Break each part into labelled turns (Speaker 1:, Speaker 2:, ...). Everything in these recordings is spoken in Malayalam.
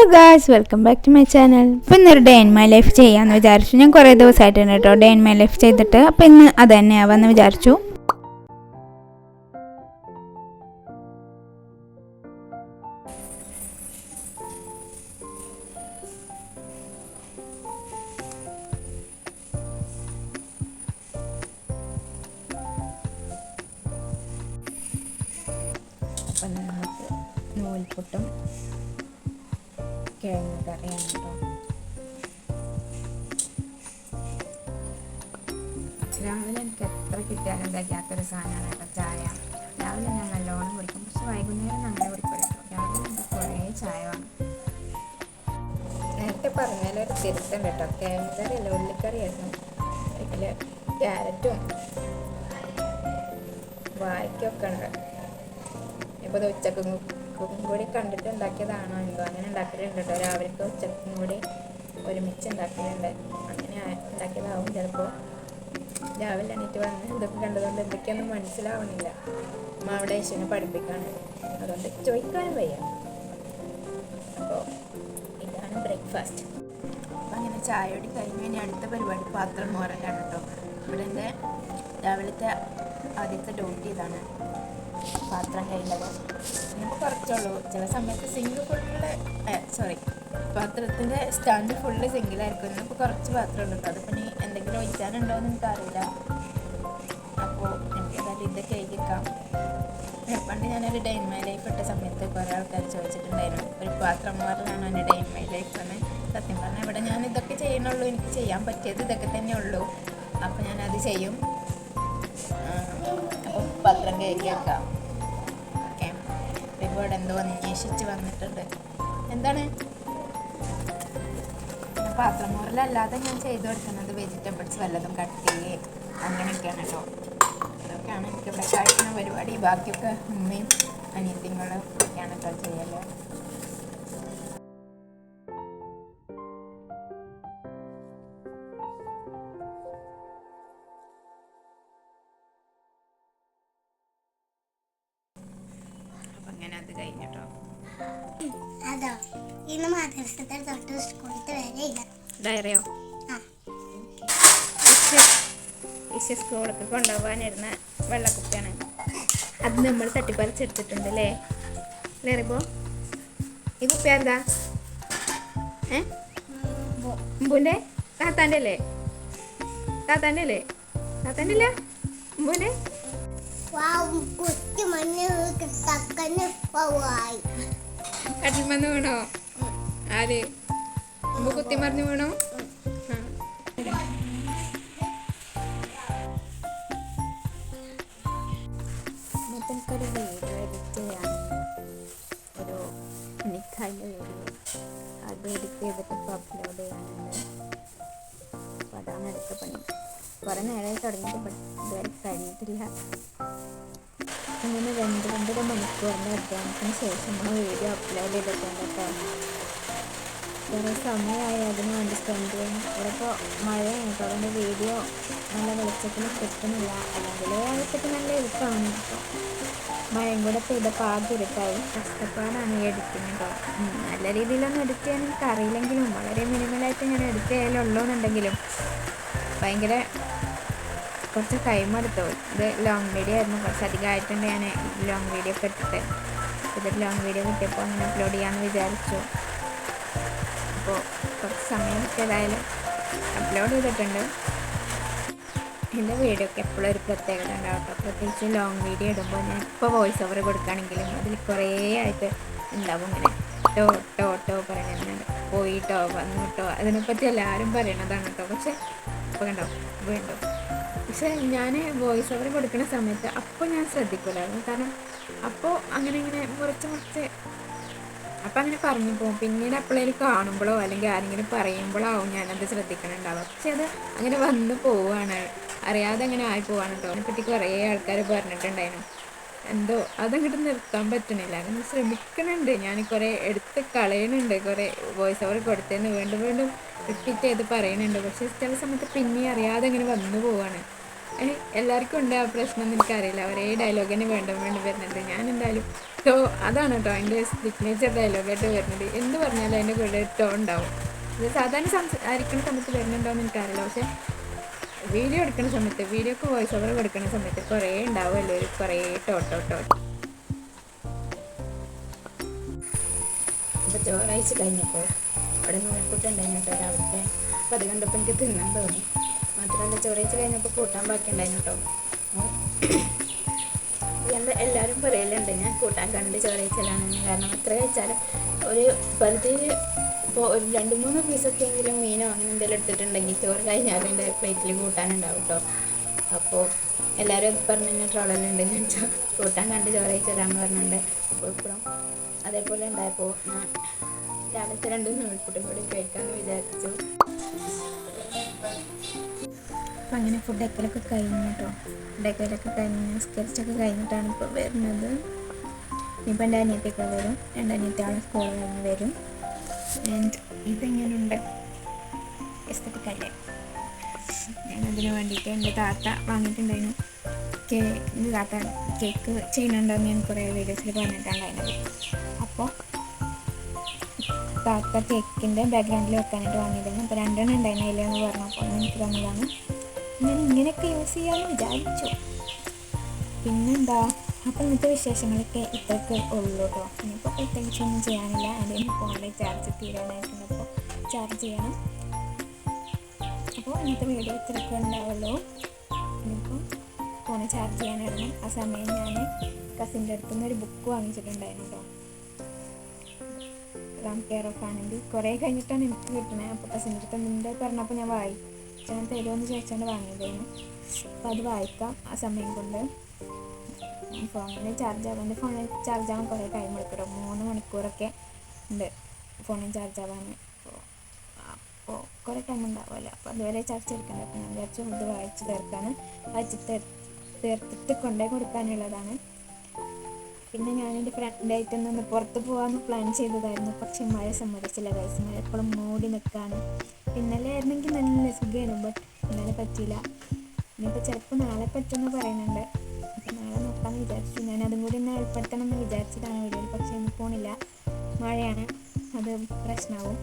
Speaker 1: Hello guys, welcome back to my channel. അപ്പോൾ ഇന്നൊരു ഡേ ഇൻ മൈ ലൈഫ് ചെയ്യാമെന്ന് വിചാരിച്ചു. ഞാൻ കുറേ ദിവസമായിട്ടുണ്ട് കേട്ടോ ഡേ ഇൻ മൈ ലൈഫ് ചെയ്തിട്ട്. അപ്പോൾ ഇന്ന് അത് തന്നെ ആവാമെന്ന് വിചാരിച്ചു. അപ്പം നമുക്ക് നൂൽപുട്ടും കിഴങ്ങ് കറിയാണ് കേട്ടോ. രാവിലെ എനിക്ക് എത്ര കിട്ടിയാലും കഴിക്കാത്തൊരു സാധനമാണ് കേട്ടോ ചായ. രാവിലെ ഞാൻ നല്ലോണം കുടിക്കും, പക്ഷെ വൈകുന്നേരം അങ്ങനെ കുടിക്കില്ല കേട്ടോ. രാവിലെ എനിക്ക് കുറേ ചായ വേണം. നേരത്തെ പറഞ്ഞാലൊരു തിരുത്തുണ്ട് കേട്ടോ. കിഴങ്ങ് കറിയല്ല, ഉള്ളിക്കറിയായിരുന്നു. അതിൽ ക്യാരറ്റും വായ്ക്കൊക്കെ ഉണ്ട്. ഇപ്പോൾ ഇത് ഉച്ചക്കും കൂടി കണ്ടിട്ട് ഉണ്ടാക്കിയതാണോ എന്തോ, അങ്ങനെ ഉണ്ടാക്കലുണ്ട് കേട്ടോ. രാവിലത്തെ ഉച്ചക്കും കൂടി ഒരുമിച്ച് ഉണ്ടാക്കലുണ്ട്. അങ്ങനെ ഉണ്ടാക്കിയതാവും ചിലപ്പോൾ. രാവിലെ എണീറ്റ് വന്ന് ഇതൊക്കെ കണ്ടതുകൊണ്ട് എന്തൊക്കെയൊന്നും മനസ്സിലാവണില്ല. അമ്മ അവിടെ യേശുവിനെ പഠിപ്പിക്കാണ്, അതുകൊണ്ട് ചോദിക്കാനും വയ്യ. അപ്പോൾ ഇതാണ് ബ്രേക്ക്ഫാസ്റ്റ്. അപ്പം അങ്ങനെ ചായയോടി കഴിഞ്ഞ് ഇനി അടുത്ത പരിപാടി പാത്രം മോറലാണ് കേട്ടോ. ഇവിടെ എൻ്റെ രാവിലത്തെ ആദ്യത്തെ ഡ്യൂട്ടി ഇതാണ്, പാത്രം കഴുകുന്നത്. ഇനിയിപ്പോൾ കുറച്ചുള്ളൂ. ചില സമയത്ത് സിങ്ക് ഫുള്ള് പാത്രത്തിൻ്റെ സ്റ്റാൻഡ് ഫുള്ള് സിങ്കിലായിരിക്കും. ഇന്നിപ്പോൾ കുറച്ച് പാത്രമുള്ളൂ കേട്ടോ. അതിപ്പോൾ ഇനി എന്തെങ്കിലും ഒഴിച്ചാനുണ്ടോ എന്ന് എനിക്കറിയില്ല. അപ്പോൾ എനിക്ക് ഏതായാലും ഇത് കഴുകിക്കാം. പണ്ട് ഞാനൊരു ഡേ ഇൻ മൈ ലൈഫ് ഇട്ട സമയത്ത് കുറേ ആൾക്കാർ ചോദിച്ചിട്ടുണ്ടായിരുന്നു, ഒരു പാത്രം മോറലാണോ എൻ്റെ ഡേ ഇൻ മൈ ലൈഫ് എന്ന്. സത്യം പറഞ്ഞാൽ ഇവിടെ ഞാൻ ഇതൊക്കെ ചെയ്യണുള്ളൂ, എനിക്ക് ചെയ്യാൻ പറ്റിയത് ഇതൊക്കെ തന്നെ ഉള്ളൂ. അപ്പോൾ ഞാനത് ചെയ്യും. അപ്പോൾ പാത്രം കഴുകി വെക്കാം. ഓക്കെ, ഇപ്പോൾ ഇവിടെ എന്തോ അന്വേഷിച്ച് വന്നിട്ടുണ്ട്. എന്താണ് പാത്രം മോറലല്ലാതെ ഞാൻ ചെയ്തു കൊടുക്കുന്നത് വെജിറ്റബിൾസ് വല്ലതും കട്ട് ചെയ്യുകയും അങ്ങനെയൊക്കെയാണ് കേട്ടോ. ഇതൊക്കെയാണ് എനിക്കിവിടെ കഴിക്കുന്ന പരിപാടി. ബാക്കിയൊക്കെ ഉമ്മയും അനിയത്തിങ്ങളും ഒക്കെയാണ് കേട്ടോ ചെയ്യല്. അപ്പം അങ്ങനെ അത് കഴിഞ്ഞിട്ടോ. ഡയറിയോ സ്കൂളൊക്കെ കൊണ്ടുപോകാനിരുന്ന വെള്ളക്കുപ്പിയാണ്. അത് നമ്മൾ തട്ടിപ്പറിച്ചെടുത്തിട്ടുണ്ട് അല്ലേ ലേറിപ്പോ. ഈ കുപ്പി ആരുതാ? അമ്പൂൻ്റെ താത്താൻ്റെ അല്ലേ? താത്താൻ്റെ അല്ലേ? താത്താൻ്റെ അല്ല അമ്പൂൻ്റെ. കട്ടിൽ മന്ന് വീണോ? ആര്? അമ്പ് കുത്തി മറിഞ്ഞ് വീണോ? എനിക്കൊരു വീഡിയോ എഡിറ്റ് ചെയ്യാൻ, ഒരു നിക്കായിൻ്റെ വീഡിയോ, അത് എഡിറ്റ് ചെയ്തിട്ട് ഇപ്പോൾ അപ്ലോഡ് ചെയ്യാനുണ്ട്. അപ്പോൾ അതാണ് അടുത്ത പണി. കുറേ നേരമായി തുടങ്ങിയിട്ട് ഇതുവരെ കഴിഞ്ഞിട്ടില്ല. അങ്ങനെ 2-2.5 മണിക്കൂറിൻ്റെ അധ്വാനത്തിന് ശേഷം നമ്മൾ വീഡിയോ അപ്ലോഡ് ചെയ്തിട്ടുണ്ട് കേട്ടോ. കുറേ സമയമായി അതിന് വേണ്ടി സ്പെൻഡ് ചെയ്യണം. ഇവിടെ ഇപ്പോൾ മഴയാണ് കേട്ടോ, അതുകൊണ്ട് വീഡിയോ നല്ല വെളിച്ചത്തിന് കിട്ടുന്നില്ല. അല്ലെങ്കിൽ അതൊക്കെ നല്ല എളുപ്പമാണ്. ഇപ്പോൾ മഴയും കൂടെ പെയ്തപ്പോൾ ആകെ ഇരുട്ടായി. കഷ്ടപ്പാടാണ് ഈ എഡിറ്റിങ് കേട്ടോ. നല്ല രീതിയിലൊന്നും എഡിറ്റ് ചെയ്യാൻ എനിക്ക് അറിയില്ലെങ്കിലും വളരെ മിനിമലായിട്ട് ഞാൻ എഡിറ്റ് ചെയ്യാനുള്ളൂ എന്നുണ്ടെങ്കിലും ഭയങ്കര കുറച്ച് ടൈം എടുത്തു. ഇത് ലോങ് വീഡിയോ ആയിരുന്നു, കുറച്ചധികം ആയിട്ടുണ്ട്. ഞാൻ ലോങ് വീഡിയോ ഒക്കെ ഇട്ടിട്ട് ഇതൊരു ലോങ് വീഡിയോ കിട്ടിയപ്പോൾ അങ്ങനെ അപ്ലോഡ് ചെയ്യാമെന്ന് വിചാരിച്ചു. അപ്പോൾ കുറച്ച് സമയം ഏതായാലും അപ്ലോഡ് ചെയ്തിട്ടുണ്ട്. എൻ്റെ വീഡിയോക്ക് എപ്പോഴും ഒരു പ്രത്യേകത ഉണ്ടാവും കേട്ടോ. പ്രത്യേകിച്ച് ലോങ് വീഡിയോ ഇടുമ്പോൾ ഞാൻ ഇപ്പോൾ വോയിസ് ഓവർ കൊടുക്കുകയാണെങ്കിലും അതിൽ കുറേ ആയിട്ട് ഉണ്ടാവും ഇങ്ങനെ ടോ ടോ ടോ പറയുന്നുണ്ട്, പോയിട്ടോ വന്നിട്ടോ, അതിനെപ്പറ്റി എല്ലാവരും പറയണതാണ് കേട്ടോ. പക്ഷെ ഇപ്പോൾ കണ്ടോ വീണ്ടും. പക്ഷെ ഞാൻ വോയിസ് ഓവർ കൊടുക്കുന്ന സമയത്ത് അപ്പോൾ ഞാൻ ശ്രദ്ധിക്കില്ലായിരുന്നു. കാരണം അപ്പോൾ അങ്ങനെ മുറിച്ച് അപ്പം അങ്ങനെ പറഞ്ഞു പോകും. പിന്നീട് എപ്പോഴേലും കാണുമ്പോഴോ അല്ലെങ്കിൽ ആരെങ്കിലും പറയുമ്പോഴോ ആവും ഞാനത് ശ്രദ്ധിക്കണുണ്ടാവുക. പക്ഷെ അത് അങ്ങനെ വന്ന് പോവുകയാണ്, അറിയാതെ അങ്ങനെ ആയി പോവാണ് കേട്ടോ. അതിനെപ്പറ്റി കുറേ ആൾക്കാർ പറഞ്ഞിട്ടുണ്ടായിരുന്നു. എന്തോ അതങ്ങോട്ട് നിർത്താൻ പറ്റണില്ല. അങ്ങനെ ശ്രമിക്കുന്നുണ്ട് ഞാൻ, കുറേ എടുത്ത് കളയുന്നുണ്ട്. കുറേ വോയിസ് ഓവർ കൊടുത്തതിന് വീണ്ടും റിപ്പീറ്റ് ചെയ്ത് പറയുന്നുണ്ട്. പക്ഷേ ചില സമയത്ത് പിന്നെ അറിയാതെ അങ്ങനെ വന്നു പോവാണ്. എല്ലാവർക്കും ഉണ്ട് ആ പ്രശ്നം എനിക്കറിയില്ല. ഒരേ ഡയലോഗ് തന്നെ വേണ്ടി വരുന്നുണ്ട്. ഞാൻ എന്തായാലും അതാണ് കേട്ടോ എൻ്റെ സിഗ്നേച്ചർ ഡയലോഗായിട്ട് വരുന്നത്. എന്ത് പറഞ്ഞാലും അതിൻ്റെ കൂടെ ഉണ്ടാവും. ഇത് സാധാരണ സംസാരിക്കുന്ന സമയത്ത് വരുന്നുണ്ടോയെന്ന് എനിക്കറിയില്ല. പക്ഷേ വീഡിയോ എടുക്കുന്ന സമയത്ത്, വീഡിയോക്ക് വോയിസ് ഓവർ കൊടുക്കുന്ന സമയത്ത് കുറേ ഉണ്ടാവുമല്ലോ, ഒരു കുറേ ടോട്ടോ. അപ്പോൾ ചോറാഴ്ച കഴിഞ്ഞപ്പോൾ അവിടെ നൂൽപ്പുട്ടുണ്ടായിരുന്നു കേട്ടോ രാവിലത്തെ. അപ്പോൾ അത് കണ്ടപ്പോൾ എനിക്ക് തിന്നാൻ തോന്നി. മാത്രമല്ല ചോറാഴ്ച കഴിഞ്ഞപ്പോൾ കൂട്ടാൻ ബാക്കി ഉണ്ടായിരുന്നു കേട്ടോ. എല്ലാവരും പറയലുണ്ട് ഞാൻ കൂട്ടാൻ കണ്ട് ചോറാഴ്ചലാണെന്ന്. കാരണം എത്ര കഴിച്ചാലും ഒരു പരിധിയിൽ ഇപ്പോൾ ഒരു 2-3 പീസൊക്കെ എങ്കിലും മീനോ അങ്ങനെ എന്തെങ്കിലും എടുത്തിട്ടുണ്ടെങ്കിൽ ചോറ് കഴിഞ്ഞാലും എൻ്റെ പ്ലേറ്റിൽ കൂട്ടാനുണ്ടാവും കേട്ടോ. അപ്പോൾ എല്ലാവരും പറഞ്ഞ് ഞാൻ ട്രോളലുണ്ട്, ഞാൻ കൂട്ടാൻ കണ്ട് ചോറാഴ്ചലാന്ന് പറഞ്ഞിട്ടുണ്ട്. അപ്പോൾ ഇപ്പോഴും അതേപോലെ ഉണ്ടായപ്പോൾ ഞാൻ രാവിലത്തെ 2 നൂൽപ്പുട്ടും കൂടി കഴിക്കാമെന്ന് വിചാരിച്ചു. അപ്പം അങ്ങനെ ഫുഡൊക്കെ കഴിഞ്ഞു കേട്ടോ. ഫുഡൊക്കെ കഴിഞ്ഞ് നിസ്കരിച്ചൊക്കെ കഴിഞ്ഞിട്ടാണ് ഇപ്പോൾ വരുന്നത്. ഇനിയിപ്പോൾ എൻ്റെ അനിയത്തിയൊക്കെ വരും. 2 അനിയത്തിയാളെ സ്കൂൾ കഴിഞ്ഞ് വരും. ആൻഡ് ഇതെങ്ങനെയുണ്ട്, എസ്തറ്റിക് അല്ലേ? ഞാനതിന് വേണ്ടിയിട്ട് എൻ്റെ താത്ത വാങ്ങിയിട്ടുണ്ടായിരുന്നു. താത്ത കേക്ക് ചെയ്യുന്നുണ്ടെന്ന് ഞാൻ കുറേ വീഡിയോസിൽ പറഞ്ഞിട്ടുണ്ടായിരുന്നത്. അപ്പോൾ താത്ത കേക്കിൻ്റെ ബാക്ക്ഗ്രൗണ്ടിൽ വെക്കാനായിട്ട് വാങ്ങിയിരുന്നു. അപ്പോൾ 2 ഉണ്ടായിരുന്നു അതിലെന്ന് പറഞ്ഞപ്പോൾ എനിക്ക് തന്നതാണ്. ഞാൻ ഇങ്ങനെയൊക്കെ യൂസ് ചെയ്യാമെന്ന് വിചാരിച്ചു. പിന്നെന്താ, അപ്പോൾ ഇന്നത്തെ വിശേഷങ്ങളൊക്കെ ഇത്രയൊക്കെ ഉള്ളൂ കേട്ടോ. ഇനിയിപ്പോൾ പ്രത്യേകിച്ചൊന്നും ചെയ്യാനില്ല. എൻ്റെ ഫോണിൽ ചാർജ് തീരാനായിട്ടുണ്ട്. അപ്പോൾ ചാർജ് ചെയ്യണം. അപ്പോൾ ഇന്നത്തെ വീഡിയോ ഇത്രയൊക്കെ ഉണ്ടാവുള്ളൂ. ഇനിയിപ്പോൾ ഫോണ് ചാർജ് ചെയ്യാനായിരുന്നു. ആ സമയം ഞാൻ കസിൻ്റെ അടുത്ത് നിന്ന് ഒരു ബുക്ക് വാങ്ങിച്ചിട്ടുണ്ടായിരുന്നു കേട്ടോ. റാം കെയർ ഓഫ് ആണെങ്കിൽ കുറേ കഴിഞ്ഞിട്ടാണ് എനിക്ക് കിട്ടുന്നത്. അപ്പോൾ കസിൻ്റെ അടുത്ത് നിൻ്റെ പറഞ്ഞപ്പോൾ ഞാൻ വായിച്ചാൽ തരുമെന്ന് ചോദിച്ചാണ്ട് വാങ്ങിയതായിരുന്നു. അപ്പോൾ അത് വായിക്കാം ആ സമയം കൊണ്ട്. ഫോണിൽ ചാർജ് ആവാൻ, എൻ്റെ ഫോണിൽ ചാർജ് ആവാൻ കുറേ ടൈം എടുക്കും. 3 മണിക്കൂറൊക്കെ ഉണ്ട് ഫോണിൽ ചാർജ് ആവാൻ. അപ്പോൾ കുറേ ടൈം ഉണ്ടാവുമല്ലോ. അപ്പോൾ അതുവരെ ചാർജ് എടുക്കണ്ട. അപ്പോൾ ഞാൻ വിചാരിച്ചു ഇത് വായിച്ച് തീർത്തിട്ട് കൊണ്ടേ കൊടുക്കാനുള്ളതാണ്. പിന്നെ ഞാനെൻ്റെ ഫ്രണ്ടായിട്ടൊന്ന് പുറത്ത് പോകാമെന്ന് പ്ലാൻ ചെയ്തതായിരുന്നു. പക്ഷെ മഴ സമ്മതിച്ചില്ല. ഗൈസ്, മഴ എപ്പോഴും മൂടി നിൽക്കുകയാണ്. ഇന്നലെ ആയിരുന്നെങ്കിൽ നല്ല സുഖമായിരുന്നു. ബട്ട് ഇന്നലെ പറ്റിയില്ല. ഇനിയിപ്പോൾ ചിലപ്പോൾ നാളെ പറ്റുമെന്ന് പറയുന്നുണ്ട്. അപ്പോൾ നാളെ നോക്കാമെന്ന് വിചാരിച്ചു. ഞാൻ അതും കൂടി ഒന്ന് ഏർപ്പെടുത്തണം എന്ന് വിചാരിച്ചതാണ് വീഡിയോയിൽ. പക്ഷേ ഇനി പോണില്ല, മഴയാണ്, അത് പ്രശ്നമാവും.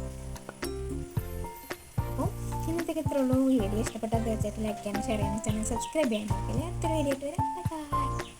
Speaker 1: അപ്പോൾ ഇന്നത്തേക്ക് ഇത്രയുള്ളൂ. വീഡിയോ ഇഷ്ടപ്പെട്ടാൽ തീർച്ചയായിട്ടും ലൈക്ക് ചെയ്യാനും ഷെയർ ചെയ്യാനും ചാനൽ സബ്സ്ക്രൈബ് ചെയ്യാനും. അടുത്തൊരു വീഡിയോ ആയിട്ട് വരാം. ബൈ.